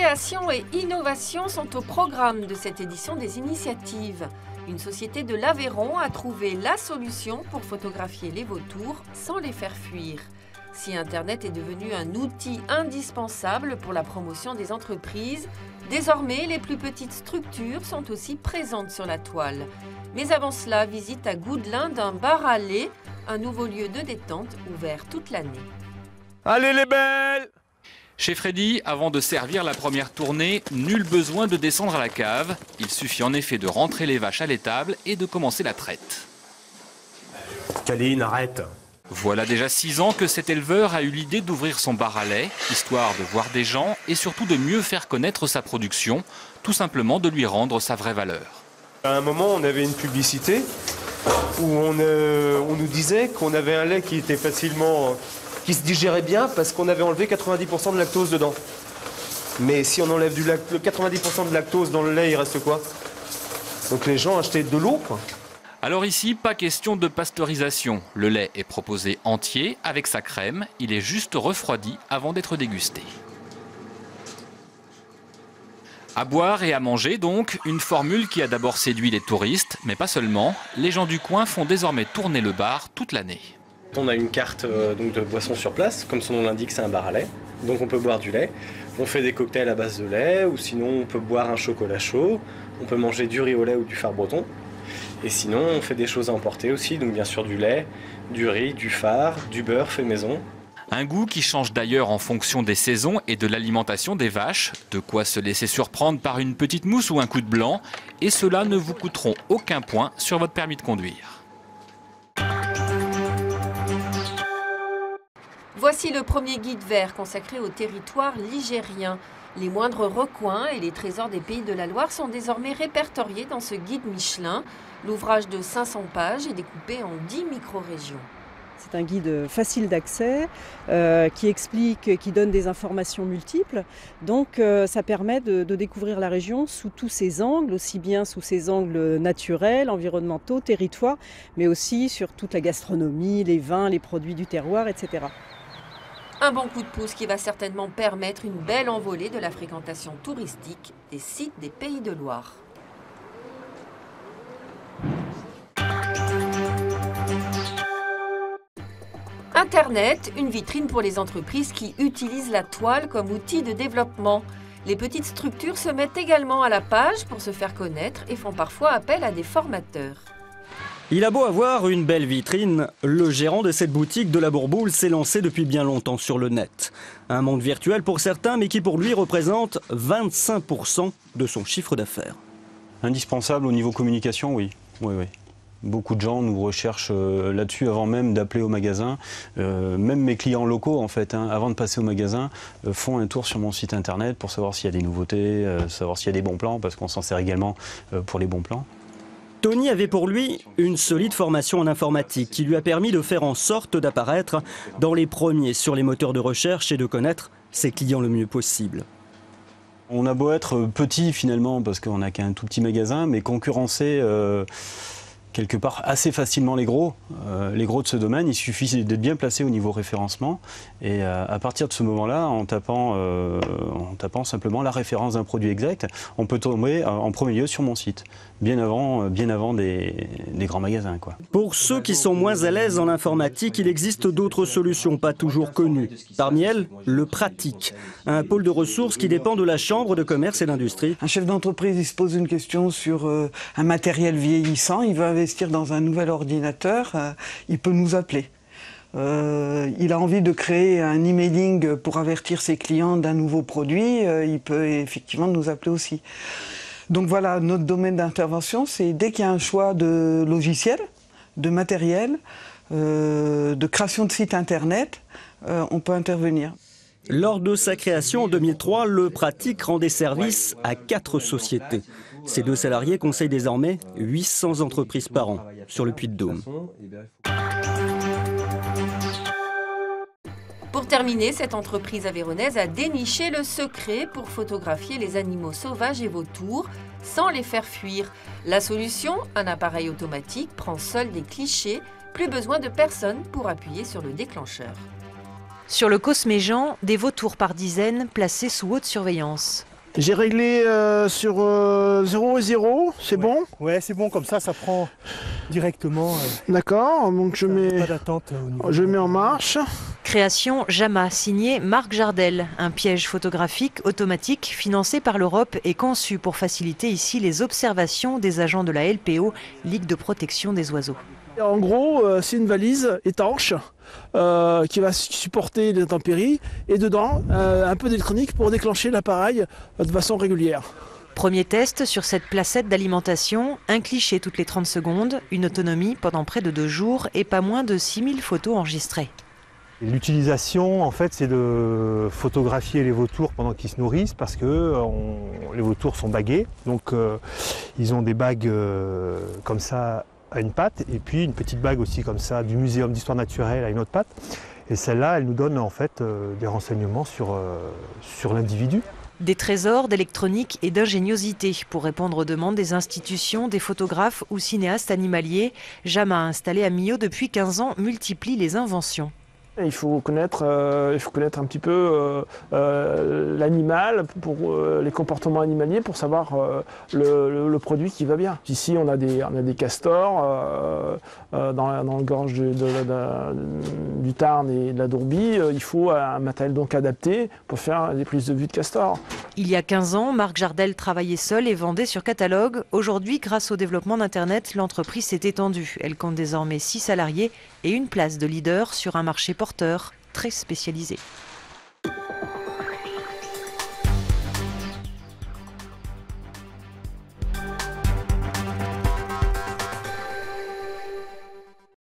Création et innovation sont au programme de cette édition des initiatives. Une société de l'Aveyron a trouvé la solution pour photographier les vautours sans les faire fuir. Si Internet est devenu un outil indispensable pour la promotion des entreprises, désormais les plus petites structures sont aussi présentes sur la toile. Mais avant cela, visite à Goudelin d'un bar à lait, un nouveau lieu de détente ouvert toute l'année. Allez les belles! Chez Freddy, avant de servir la première tournée, nul besoin de descendre à la cave. Il suffit en effet de rentrer les vaches à l'étable et de commencer la traite. Caline, arrête! Voilà déjà 6 ans que cet éleveur a eu l'idée d'ouvrir son bar à lait, histoire de voir des gens et surtout de mieux faire connaître sa production, tout simplement de lui rendre sa vraie valeur. À un moment, on avait une publicité où on nous disait qu'on avait un lait qui était qui se digérait bien parce qu'on avait enlevé 90% de lactose dedans. Mais si on enlève 90% de lactose dans le lait, il reste quoi? Donc les gens achetaient de l'eau, quoi. Alors ici, pas question de pasteurisation. Le lait est proposé entier avec sa crème. Il est juste refroidi avant d'être dégusté. À boire et à manger donc, une formule qui a d'abord séduit les touristes, mais pas seulement. Les gens du coin font désormais tourner le bar toute l'année. On a une carte donc de boissons sur place, comme son nom l'indique, c'est un bar à lait. Donc on peut boire du lait. On fait des cocktails à base de lait, ou sinon on peut boire un chocolat chaud. On peut manger du riz au lait ou du phare breton. Et sinon on fait des choses à emporter aussi, donc bien sûr du lait, du riz, du phare, du beurre fait maison. Un goût qui change d'ailleurs en fonction des saisons et de l'alimentation des vaches. De quoi se laisser surprendre par une petite mousse ou un coup de blanc. Et cela ne vous coûteront aucun point sur votre permis de conduire. Voici le premier guide vert consacré au territoire ligérien. Les moindres recoins et les trésors des pays de la Loire sont désormais répertoriés dans ce guide Michelin. L'ouvrage de 500 pages est découpé en 10 micro-régions. C'est un guide facile d'accès, qui explique, qui donne des informations multiples. Donc ça permet de découvrir la région sous tous ses angles, aussi bien sous ses angles naturels, environnementaux, territoires, mais aussi sur toute la gastronomie, les vins, les produits du terroir, etc. Un bon coup de pouce qui va certainement permettre une belle envolée de la fréquentation touristique des sites des Pays de Loire. Internet, une vitrine pour les entreprises qui utilisent la toile comme outil de développement. Les petites structures se mettent également à la page pour se faire connaître et font parfois appel à des formateurs. Il a beau avoir une belle vitrine, le gérant de cette boutique de la Bourboule s'est lancé depuis bien longtemps sur le net. Un monde virtuel pour certains, mais qui pour lui représente 25% de son chiffre d'affaires. Indispensable au niveau communication, oui. Oui. Beaucoup de gens nous recherchent là-dessus avant même d'appeler au magasin. Même mes clients locaux, en fait, avant de passer au magasin, font un tour sur mon site internet pour savoir s'il y a des nouveautés, savoir s'il y a des bons plans, parce qu'on s'en sert également pour les bons plans. Tony avait pour lui une solide formation en informatique qui lui a permis de faire en sorte d'apparaître dans les premiers sur les moteurs de recherche et de connaître ses clients le mieux possible. On a beau être petit finalement, parce qu'on n'a qu'un tout petit magasin, mais concurrencer quelque part assez facilement les gros de ce domaine. Il suffit d'être bien placé au niveau référencement et à partir de ce moment-là, en tapant simplement la référence d'un produit exact, on peut tomber en premier lieu sur mon site, bien avant des grands magasins, quoi. Pour ceux qui sont moins à l'aise en informatique, il existe d'autres solutions pas toujours connues. Parmi elles, le Pratique, un pôle de ressources qui dépend de la Chambre de commerce et d'industrie. Un chef d'entreprise, il se pose une question sur un matériel vieillissant, il veut investir dans un nouvel ordinateur, il peut nous appeler. Il a envie de créer un emailing pour avertir ses clients d'un nouveau produit, il peut effectivement nous appeler aussi. Donc voilà, notre domaine d'intervention, c'est dès qu'il y a un choix de logiciel, de matériel, de création de site internet, on peut intervenir. Lors de sa création en 2003, le Pratique rend des services à 4 sociétés. Ces 2 salariés conseillent désormais 800 entreprises par an sur le Puy-de-Dôme. Pour terminer, cette entreprise aveyronnaise a déniché le secret pour photographier les animaux sauvages et vautours sans les faire fuir. La solution, un appareil automatique, prend seul des clichés, plus besoin de personne pour appuyer sur le déclencheur. Sur le Cosméjean, des vautours par dizaines placés sous haute surveillance. J'ai réglé sur 0 et 0, c'est bon? Ouais, c'est bon, comme ça prend directement. D'accord, donc je mets, pas d'attente je mets en marche. Création JAMA, signé Marc Jardel. Un piège photographique automatique financé par l'Europe et conçu pour faciliter ici les observations des agents de la LPO, Ligue de protection des oiseaux. En gros, c'est une valise étanche qui va supporter les intempéries et dedans, un peu d'électronique pour déclencher l'appareil de façon régulière. Premier test sur cette placette d'alimentation, un cliché toutes les 30 secondes, une autonomie pendant près de 2 jours et pas moins de 6000 photos enregistrées. L'utilisation, en fait, c'est de photographier les vautours pendant qu'ils se nourrissent parce que les vautours sont bagués. Donc, ils ont des bagues comme ça à une patte et puis une petite bague aussi comme ça du Muséum d'histoire naturelle à une autre patte. Et celle-là, elle nous donne en fait des renseignements sur l'individu. Des trésors d'électronique et d'ingéniosité pour répondre aux demandes des institutions, des photographes ou cinéastes animaliers. JAMA, installé à Millau depuis 15 ans, multiplie les inventions. Il faut connaître un petit peu l'animal, pour les comportements animaliers, pour savoir le produit qui va bien. Ici, on a des castors dans le gorge du Tarn et de la Dourbie. Il faut un matériel donc adapté pour faire des prises de vue de castors. Il y a 15 ans, Marc Jardel travaillait seul et vendait sur catalogue. Aujourd'hui, grâce au développement d'Internet, l'entreprise s'est étendue. Elle compte désormais 6 salariés et une place de leader sur un marché porteur très spécialisé.